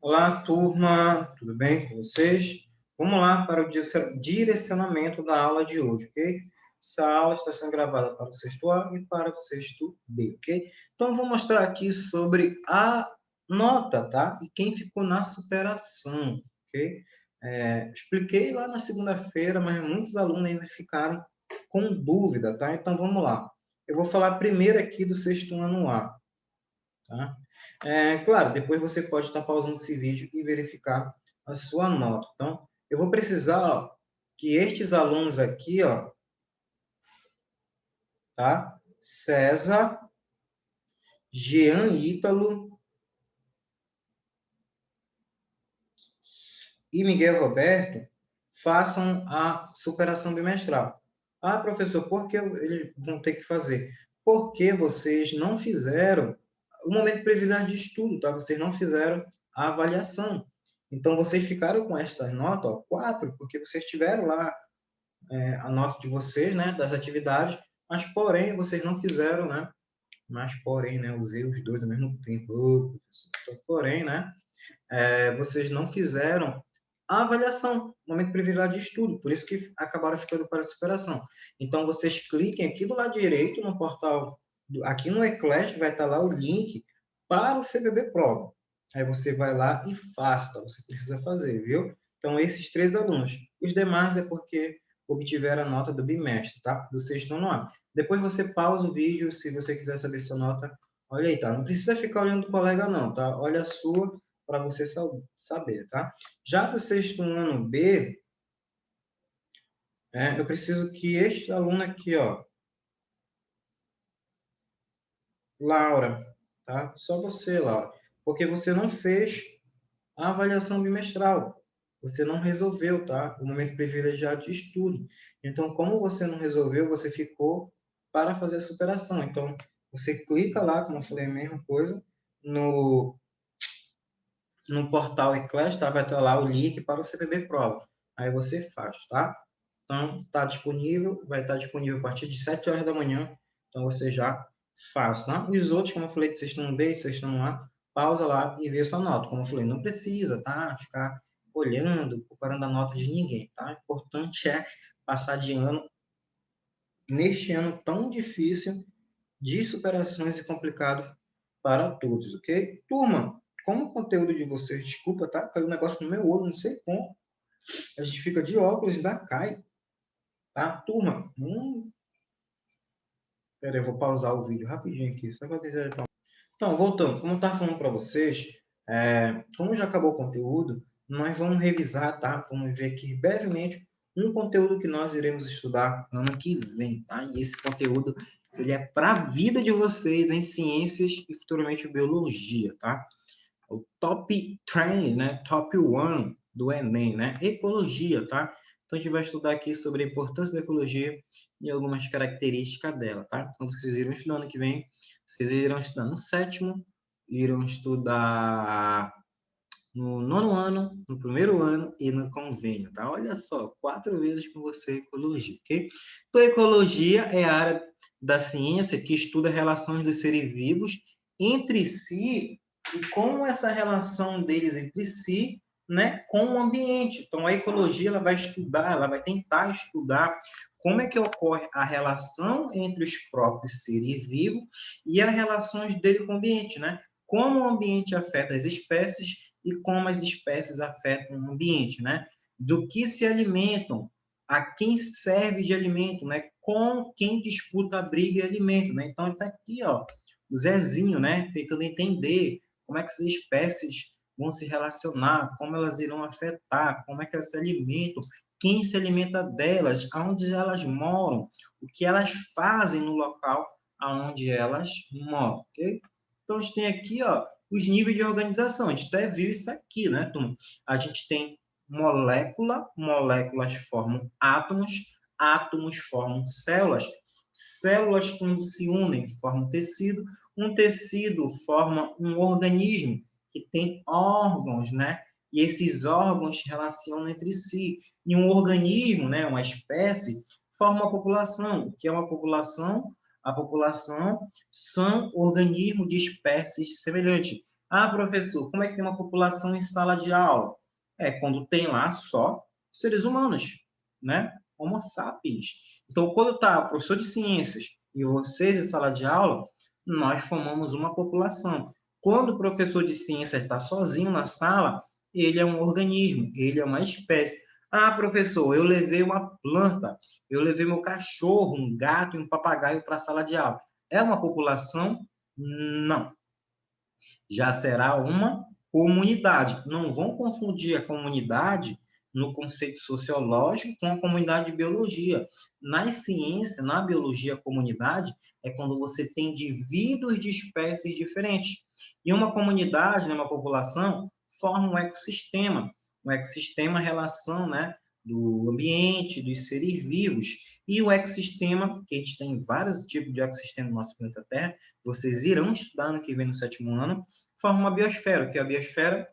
Olá, turma, tudo bem com vocês? Vamos lá para o direcionamento da aula de hoje, ok? Essa aula está sendo gravada para o sexto A e para o sexto B, ok? Então, vou mostrar aqui sobre a nota, tá? E quem ficou na superação, ok? Expliquei lá na segunda-feira, mas muitos alunos ainda ficaram com dúvida, tá? Então, vamos lá. Eu vou falar primeiro aqui do sexto ano A, tá? Claro, depois você pode estar pausando esse vídeo e verificar a sua nota. Então, eu vou precisar, ó, que estes alunos aqui, ó, tá? César, Jean Ítalo e Miguel Roberto façam a superação bimestral. Ah, professor, por que eles vão ter que fazer? Porque vocês não fizeram o momento privilegiado de estudo, tá? Vocês não fizeram a avaliação. Então, vocês ficaram com esta nota, ó, 4, porque vocês tiveram lá a nota de vocês, né, das atividades, mas, porém, vocês não fizeram, né? Mas, porém, né, usei os dois ao mesmo tempo. Oh, então, porém, né, vocês não fizeram a avaliação, momento privilegiado de estudo, por isso que acabaram ficando para a superação. Então, vocês cliquem aqui do lado direito no portal, aqui no Eclash, vai estar lá o link para o CBB Prova. Aí você vai lá e faça, você precisa fazer, viu? Então, esses 3 alunos. Os demais é porque obtiveram a nota do bimestre, tá? Do sexto ano A. Depois você pausa o vídeo, se você quiser saber sua nota, olha aí, tá? Não precisa ficar olhando do colega, não, tá? Olha a sua para você saber, tá? Já do sexto ano B, eu preciso que este aluno aqui, ó, Laura, tá? Só você, Laura, porque você não fez a avaliação bimestral. Você não resolveu, tá? O momento privilegiado de estudo. Então, como você não resolveu, você ficou para fazer a superação. Então, você clica lá, como eu falei, a mesma coisa, no portal Eclass, tá? Vai estar lá o link para o CPB Prova. Aí você faz, tá? Então, está disponível, vai estar disponível a partir de 7 horas da manhã. Então, você já faz, tá? Os outros, como eu falei, de sexto ano B, de sexto ano A, pausa lá e vê sua nota. Como eu falei, não precisa, tá? Ficar olhando, comparando a nota de ninguém, tá? O importante é passar de ano neste ano tão difícil de superações e complicado para todos, ok? Turma, como o conteúdo de vocês, desculpa, tá? Caiu um negócio no meu olho, não sei como. A gente fica de óculos e ainda cai, tá? Turma, peraí, eu vou pausar o vídeo rapidinho aqui, só para ter. Então, voltando, como eu estava falando para vocês, como já acabou o conteúdo, nós vamos revisar, tá? Vamos ver aqui brevemente um conteúdo que nós iremos estudar ano que vem, tá? E esse conteúdo, ele é para a vida de vocês em ciências e futuramente biologia, tá? O top 3, né? Top 1 do Enem, né? Ecologia, tá? Então, a gente vai estudar aqui sobre a importância da ecologia e algumas características dela, tá? Então, vocês irão estudar ano que vem, vocês irão estudar no sétimo, irão estudar no nono ano, no primeiro ano e no convênio, tá? Olha só, 4 vezes com você ecologia, ok? Então, ecologia é a área da ciência que estuda relações dos seres vivos entre si e como essa relação deles entre si, né, com o ambiente. Então, a ecologia ela vai estudar, ela vai tentar estudar como é que ocorre a relação entre os próprios seres vivos e as relações dele com o ambiente, né? Como o ambiente afeta as espécies e como as espécies afetam o ambiente, né? Do que se alimentam, a quem serve de alimento, né? Com quem disputa a briga e alimento, né? Então, está aqui, ó, o Zezinho, né? Tentando entender como é que essas espécies vão se relacionar, como elas irão afetar, como é que elas se alimentam, quem se alimenta delas, aonde elas moram, o que elas fazem no local aonde elas moram, ok? Então, a gente tem aqui, ó, os níveis de organização. A gente até viu isso aqui, né, turma? A gente tem molécula, moléculas formam átomos, átomos formam células, células, quando se unem, formam tecido, um tecido forma um organismo que tem órgãos, né? E esses órgãos se relacionam entre si. E um organismo, né, uma espécie, forma uma população. O que é uma população? A população são organismos de espécies semelhantes. Ah, professor, como é que tem uma população em sala de aula? É quando tem lá só seres humanos, né? Homo sapiens. Então, quando está o professor de ciências e vocês em sala de aula, nós formamos uma população. Quando o professor de ciências está sozinho na sala, ele é um organismo, ele é uma espécie. Ah, professor, eu levei uma planta, eu levei meu cachorro, um gato e um papagaio para a sala de aula. É uma população? Não, já será uma comunidade. Não vão confundir a comunidade no conceito sociológico com a comunidade de biologia. Na ciência, na biologia, a comunidade é quando você tem indivíduos de espécies diferentes. E uma comunidade, né, uma população, forma um ecossistema. Um ecossistema é a relação, né, do ambiente, dos seres vivos. E o ecossistema, que a gente tem vários tipos de ecossistema no nosso planeta Terra, vocês irão estudar no que vem no 7º ano, forma uma biosfera, que é a biosfera,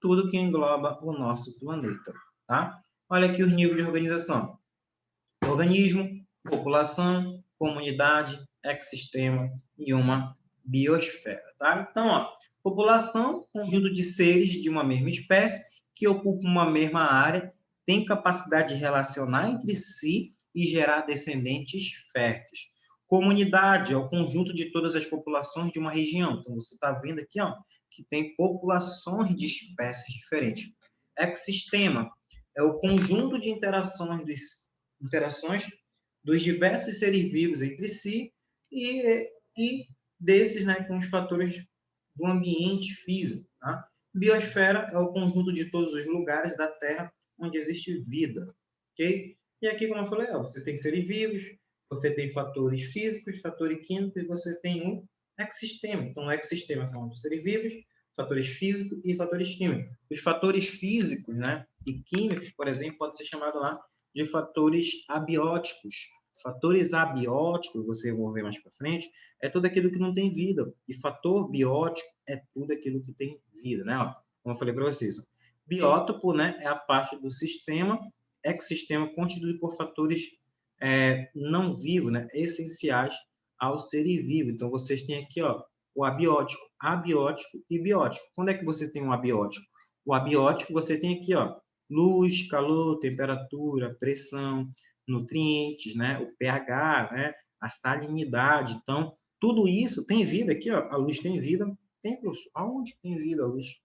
tudo que engloba o nosso planeta, tá? Olha aqui os níveis de organização. Organismo, população, comunidade, ecossistema e uma biosfera, tá? Então, ó, população, conjunto de seres de uma mesma espécie que ocupam uma mesma área, tem capacidade de relacionar entre si e gerar descendentes férteis. Comunidade é o conjunto de todas as populações de uma região. Então, você está vendo aqui, ó, que tem populações de espécies diferentes. Ecossistema é o conjunto de interações dos diversos seres vivos entre si e desses, né, com os fatores do ambiente físico. Tá? Biosfera é o conjunto de todos os lugares da Terra onde existe vida. Ok? E aqui, como eu falei, você tem seres vivos, você tem fatores físicos, fatores químicos, e você tem um ecossistema. Então, o ecossistema são os seres vivos, fatores físicos e fatores químicos. Os fatores físicos, né, e químicos, por exemplo, pode ser chamado lá de fatores abióticos. Fatores abióticos, você vai ver mais para frente, é tudo aquilo que não tem vida. E fator biótico é tudo aquilo que tem vida, né? Como eu falei para vocês. Biótopo, né, é a parte do sistema, ecossistema constituído por fatores não vivos, né, essenciais ao ser vivo. Então, vocês têm aqui, ó, o abiótico, abiótico e biótico. Quando é que você tem um abiótico? O abiótico, você tem aqui, ó, luz, calor, temperatura, pressão, nutrientes, né, o pH, né, a salinidade. Então, tudo isso tem vida aqui, ó. A luz tem vida. Tem, professor? Aonde tem vida a luz?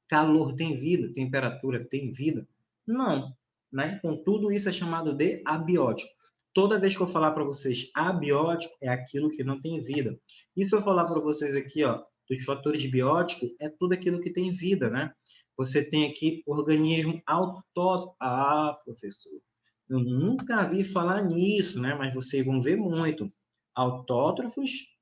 Calor tem vida, temperatura tem vida? Não, né? Então, tudo isso é chamado de abiótico. Toda vez que eu falar para vocês abiótico, é aquilo que não tem vida. E se eu falar para vocês aqui, ó, dos fatores bióticos, é tudo aquilo que tem vida, né? Você tem aqui organismo autótrofo. Ah, professor, eu nunca vi falar nisso, né? Mas vocês vão ver muito. Autótrofos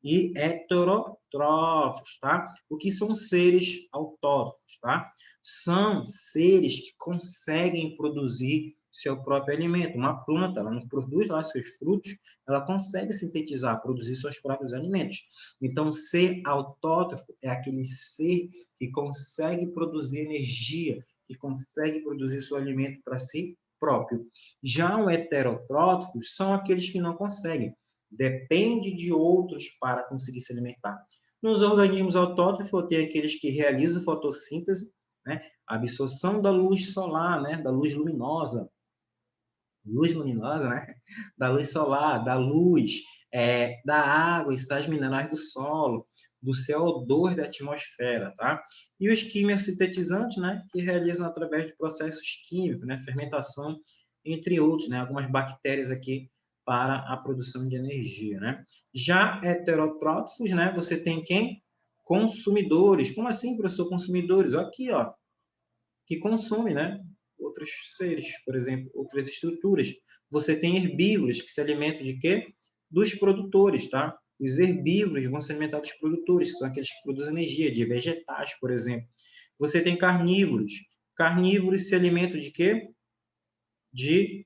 e heterotróficos, tá? O que são seres autótrofos, tá? São seres que conseguem produzir seu próprio alimento. Uma planta, ela não produz lá seus frutos, ela consegue sintetizar, produzir seus próprios alimentos. Então, ser autótrofo é aquele ser que consegue produzir energia, que consegue produzir seu alimento para si próprio. Já os heterotróficos são aqueles que não conseguem, depende de outros para conseguir se alimentar. Nos organismos autótrofos, tem aqueles que realizam fotossíntese, né? A absorção da luz solar, né? Da luz luminosa, né? Da luz solar, da luz, da água, sais minerais do solo, do CO2 da atmosfera, tá? E os químicos sintetizantes, né? Que realizam através de processos químicos, né? Fermentação, entre outros, né? Algumas bactérias aqui para a produção de energia, né? Já heterotrófos, né? Você tem quem? Consumidores. Como assim, professor? Consumidores? Aqui, ó, que consome, né? Outros seres, por exemplo, outras estruturas. Você tem herbívoros que se alimentam de quê? Dos produtores, tá? Os herbívoros vão se alimentar dos produtores, que são aqueles que produzem energia, de vegetais, por exemplo. Você tem carnívoros. Carnívoros se alimentam de quê? De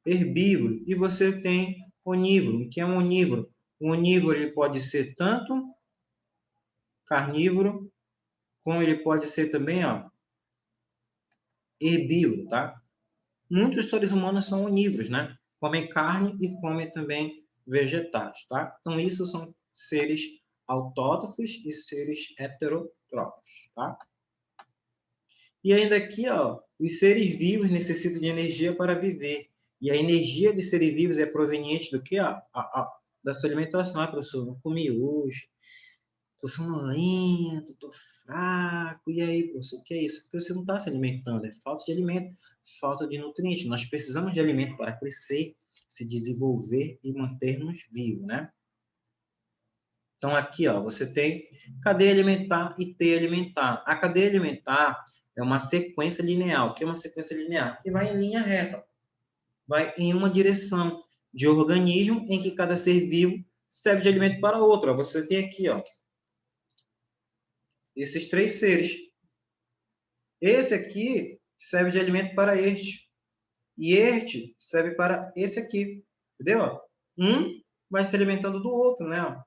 herbívoro. E você tem onívoro. O que é um onívoro? O onívoro ele pode ser tanto carnívoro, como ele pode ser também, ó, herbívoro, tá? Muitos seres humanos são onívoros, né? Comem carne e comem também vegetais, tá? Então, isso são seres autótrofos e seres heterótrofos, tá? E ainda aqui, ó, os seres vivos necessitam de energia para viver. E a energia dos seres vivos é proveniente do quê? Da sua alimentação. Ah, professor, não comi hoje, estou sonolento, estou fraco. E aí, professor, o que é isso? Porque você não está se alimentando, é falta de alimento, falta de nutrientes. Nós precisamos de alimento para crescer, se desenvolver e mantermos vivos, né? Então, aqui, ó, você tem cadeia alimentar e teia alimentar. A cadeia alimentar é uma sequência linear. O que é uma sequência linear? Que vai em linha reta, vai em uma direção de organismo em que cada ser vivo serve de alimento para outro. Ó, você tem aqui, ó, esses três seres. Esse aqui serve de alimento para este. E este serve para esse aqui. Entendeu? Um vai se alimentando do outro, né?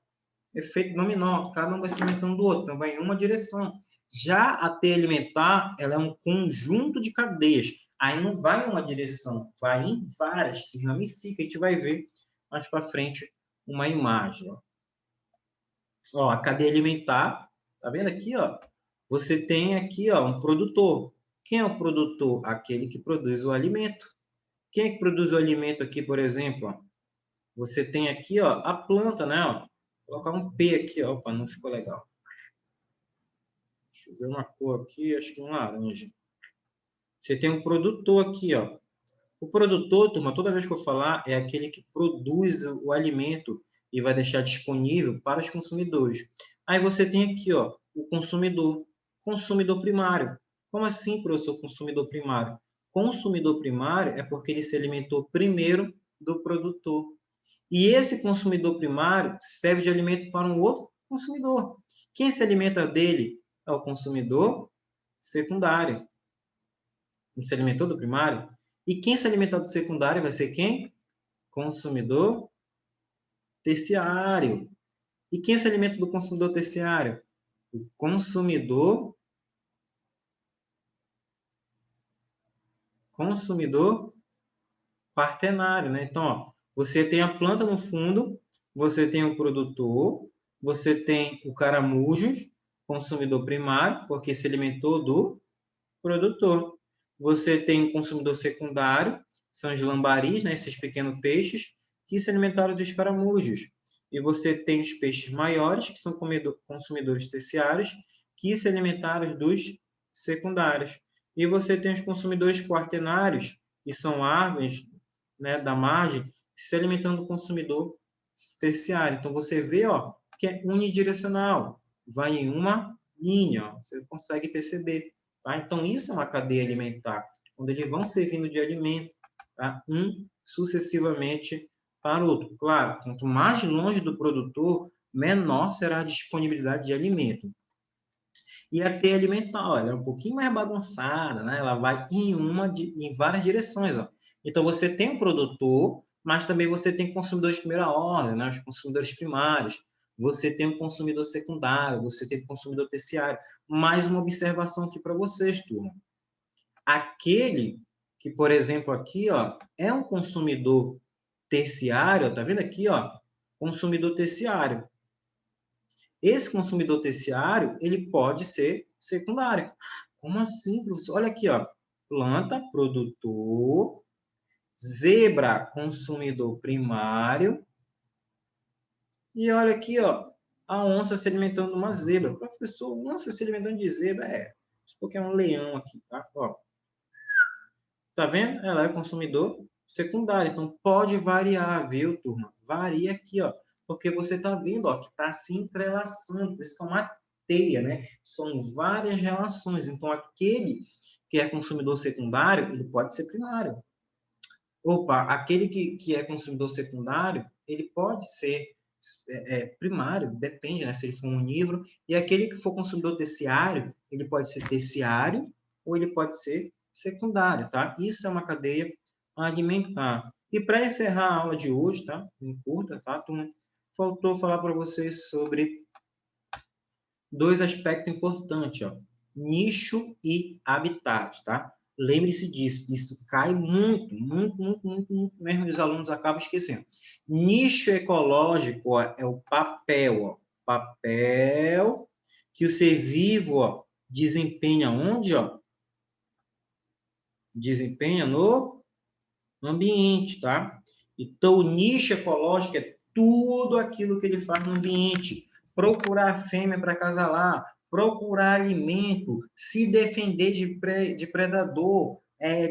Efeito dominó, cada um vai se alimentando do outro, então vai em uma direção. Já a teia alimentar, ela é um conjunto de cadeias, aí não vai em uma direção, vai em várias, se ramifica, a gente vai ver mais para frente uma imagem. Ó, a cadeia alimentar, tá vendo aqui, ó? Você tem aqui, ó, um produtor. Quem é o produtor? Aquele que produz o alimento. Quem é que produz o alimento aqui, por exemplo? Ó? Você tem aqui, ó, a planta, né? Ó? Vou colocar um P aqui, ó, opa, não ficou legal. Deixa eu ver uma cor aqui, acho que um laranja. Você tem um produtor aqui, ó. O produtor, turma, toda vez que eu falar, é aquele que produz o alimento e vai deixar disponível para os consumidores. Aí você tem aqui, ó, o consumidor. Consumidor primário. Como assim, professor, consumidor primário? Consumidor primário é porque ele se alimentou primeiro do produtor. E esse consumidor primário serve de alimento para um outro consumidor. Quem se alimenta dele é o consumidor secundário. Não se alimentou do primário? E quem se alimentar do secundário vai ser quem? Consumidor terciário. E quem se alimenta do consumidor terciário? O consumidor quaternário, né? Então, ó, você tem a planta no fundo, você tem o produtor, você tem o caramujo, consumidor primário, porque se alimentou do produtor. Você tem o consumidor secundário, são os lambaris, né, esses pequenos peixes, que se alimentaram dos caramujos. E você tem os peixes maiores, que são consumidores terciários, que se alimentaram dos secundários. E você tem os consumidores quaternários, que são aves, né, da margem, se alimentando do consumidor terciário. Então, você vê, ó, que é unidirecional, vai em uma linha, ó, você consegue perceber. Tá? Então, isso é uma cadeia alimentar, onde eles vão servindo de alimento, tá? Um sucessivamente para o outro. Claro, quanto mais longe do produtor, menor será a disponibilidade de alimento. E a teia alimentar, ó, ela é um pouquinho mais bagunçada, né? Ela vai em várias direções. Ó. Então, você tem o produtor, mas também você tem consumidores de primeira ordem, né? Os consumidores primários. Você tem o consumidor secundário, você tem o consumidor terciário. Mais uma observação aqui para vocês, turma. Aquele que, por exemplo, aqui, ó, é um consumidor terciário, tá vendo aqui, ó? Consumidor terciário. Esse consumidor terciário, ele pode ser secundário. Como assim, professor? Olha aqui, ó. Planta, produtor, zebra, consumidor primário. E olha aqui, ó, a onça se alimentando de uma zebra. Professor, onça se alimentando de zebra? Isso porque é um leão aqui, tá? Ó. Tá vendo? Ela é consumidor secundário. Então, pode variar, viu, turma? Varia aqui, ó. Porque você está vendo, ó, que está se entrelaçando. Por isso que é uma teia, né? São várias relações. Então, aquele que é consumidor secundário, ele pode ser primário. Opa, aquele que é consumidor secundário, ele pode ser primário, depende, né? Se ele for um onívoro. E aquele que for consumidor terciário, ele pode ser terciário ou ele pode ser secundário, tá? Isso é uma cadeia alimentar. E para encerrar a aula de hoje, tá? Em curta, tá? Faltou falar para vocês sobre dois aspectos importantes, ó. Nicho e habitat, tá? Lembre-se disso, isso cai muito, muito, muito, muito, muito mesmo, os alunos acabam esquecendo. Nicho ecológico, ó, é o papel, ó. papel que o ser vivo, ó, desempenha onde, ó? Desempenha no ambiente, tá? Então, o nicho ecológico é tudo aquilo que ele faz no ambiente. Procurar a fêmea para acasalar, procurar alimento, se defender de predador,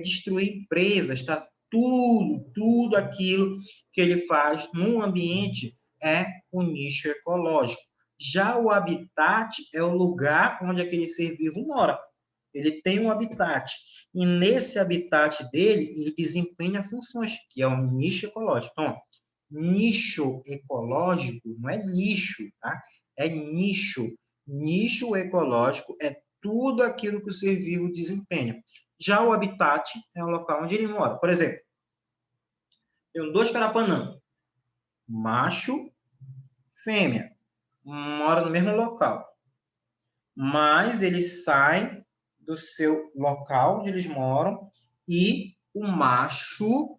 destruir presas, tá? Tudo aquilo que ele faz no ambiente é o nicho ecológico. Já o habitat é o lugar onde aquele ser vivo mora. Ele tem um habitat. E nesse habitat dele, ele desempenha funções, que é um nicho ecológico. Então, ó, nicho ecológico não é lixo, tá? É nicho. Nicho ecológico é tudo aquilo que o ser vivo desempenha. Já o habitat é o local onde ele mora. Por exemplo, tem dois carapanã, macho, fêmea, moram no mesmo local. Mas eles saem do seu local onde eles moram e o macho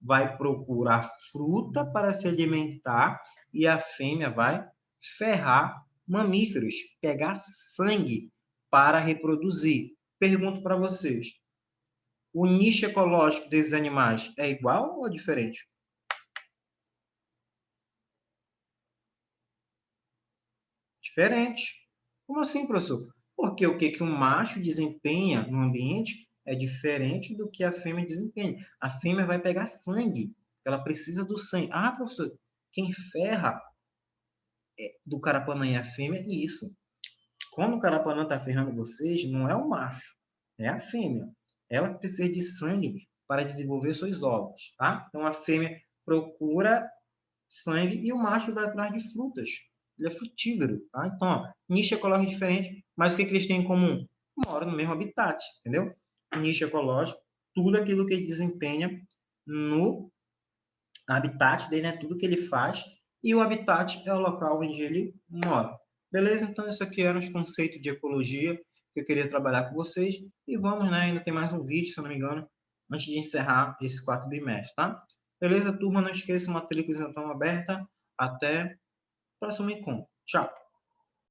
vai procurar fruta para se alimentar e a fêmea vai ferrar mamíferos, pegar sangue para reproduzir. Pergunto para vocês, o nicho ecológico desses animais é igual ou diferente? Diferente. Como assim, professor? Porque o que um macho desempenha no ambiente é diferente do que a fêmea desempenha. A fêmea vai pegar sangue, ela precisa do sangue. Ah, professor, quem ferra do carapanã e a fêmea é isso. Quando o carapanã está ferrando vocês, não é o macho, é a fêmea. Ela precisa de sangue para desenvolver seus ovos, tá? Então a fêmea procura sangue e o macho vai atrás de frutas. Ele é frutífero, tá? Então, ó, nicho ecológico é diferente, mas o que, que eles têm em comum? Moram no mesmo habitat, entendeu? Nicho ecológico, tudo aquilo que ele desempenha no habitat dele, né? Tudo que ele faz, e o habitat é o local onde ele mora. Beleza? Então, isso aqui eram os conceitos de ecologia que eu queria trabalhar com vocês. E vamos, né? Ainda tem mais um vídeo, se eu não me engano, antes de encerrar esse quarto bimestre, tá? Beleza, turma? Não esqueça, matrícula então aberta. Até o próximo encontro. Tchau!